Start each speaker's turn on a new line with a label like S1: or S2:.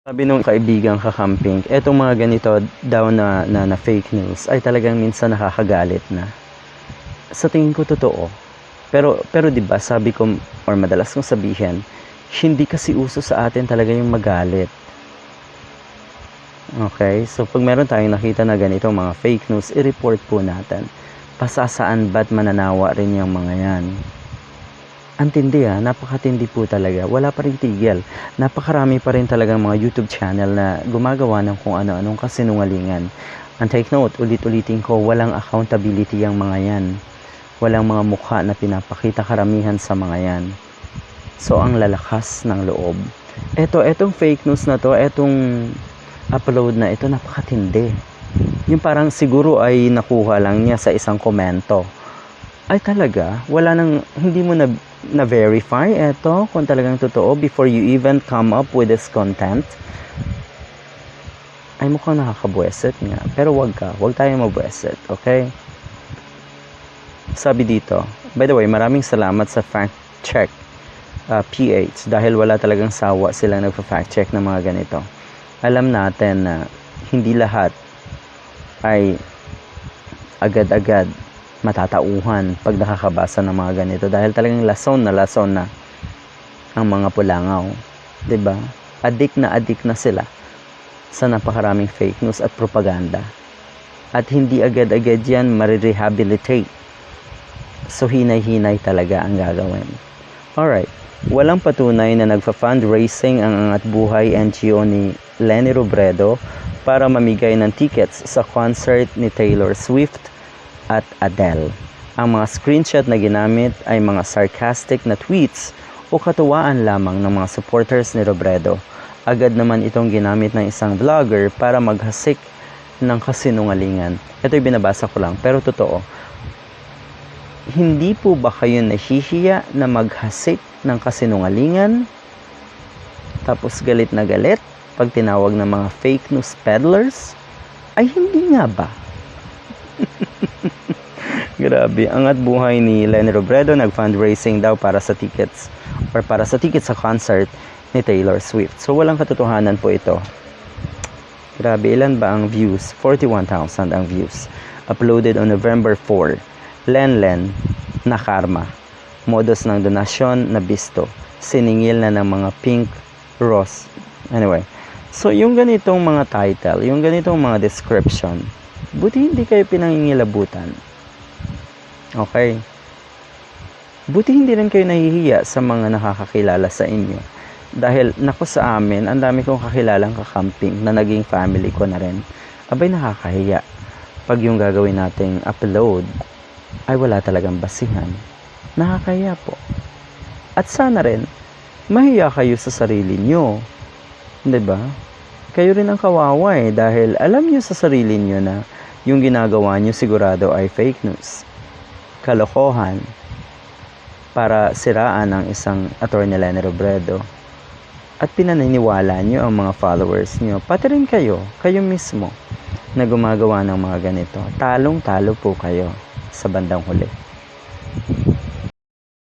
S1: Sabi nung kaibigang kakamping, etong mga ganito daw na fake news ay talagang minsan nakakagalit na. Sa tingin ko totoo. Pero 'di ba, sabi ko or madalas kong sabihin, hindi kasi uso sa atin talaga yung magalit. Okay? So pag meron tayong nakita na ganito mga fake news, i-report po natin. Pasasaan ba't mananawa rin yung mga yan? Ang tindi napakatindi po talaga. Wala pa rin tigil. Napakarami pa rin talagang mga YouTube channel na gumagawa ng kung ano-anong kasinungalingan. And take note, ulit-ulitin ko, walang accountability ang mga yan. Walang mga mukha na pinapakita karamihan sa mga yan. So, ang lalakas ng loob. Etong fake news na to, etong upload na ito, napakatindi. Yung parang siguro ay nakuha lang niya sa isang komento. Ay talaga, wala nang, hindi mo na-verify eto kung talagang totoo before you even come up with this content. Ay mukhang nakakabweset nga. Pero wag tayong mabweset, okay? Sabi dito, by the way, maraming salamat sa fact check PH dahil wala talagang sawa sila nagpa-fact check ng mga ganito. Alam natin na hindi lahat ay agad-agad matatauhan pag nakakabasa ng mga ganito dahil talagang lason na ang mga pulangaw, 'di ba? Adik na sila sa napakaraming fake news at propaganda. At hindi agad-agad 'yan marirehabilitate. So hinay-hinay talaga ang gagawin. Alright, walang patunay na nagfa-fundraising ang Angat Buhay NGO ni Leni Robredo para mamigay ng tickets sa concert ni Taylor Swift at Adele. Ang mga screenshot na ginamit ay mga sarcastic na tweets o katuwaan lamang ng mga supporters ni Robredo. Agad naman itong ginamit ng isang vlogger para maghasik ng kasinungalingan. Ito'y binabasa ko lang, pero totoo. Hindi po ba kayo nahihiya na maghasik ng kasinungalingan? Tapos galit na galit pag tinawag ng mga fake news peddlers? Ay hindi nga ba? Grabe, Angat Buhay ni Leni Robredo nag-fundraising daw para sa tickets sa concert ni Taylor Swift. So walang katotohanan po ito. Grabe, ilan ba ang views? 41,000 ang views. Uploaded on November 4. Len na karma. Modus ng donasyon na bisto. Siningil na ng mga pink rose. Anyway, so yung ganitong mga title, yung ganitong mga description, buti hindi kayo pinangingilabutan. Okay? Buti hindi rin kayo nahihiya sa mga nakakakilala sa inyo. Dahil naku sa amin, ang dami kong kakilalang kakamping na naging family ko na rin. Abay nakakahiya. Pag yung gagawin nating upload ay wala talagang basihan. Nakakahiya po. At sana rin, mahiya kayo sa sarili nyo. 'Di ba? Kayo rin ang kawawa dahil alam nyo sa sarili nyo na yung ginagawa nyo sigurado ay fake news. Kalokohan para siraan ang isang attorney Leni Robredo. At pinaniniwala nyo ang mga followers nyo, pati rin kayo mismo na gumagawa ng mga ganito. Talong-talo po kayo sa bandang huli.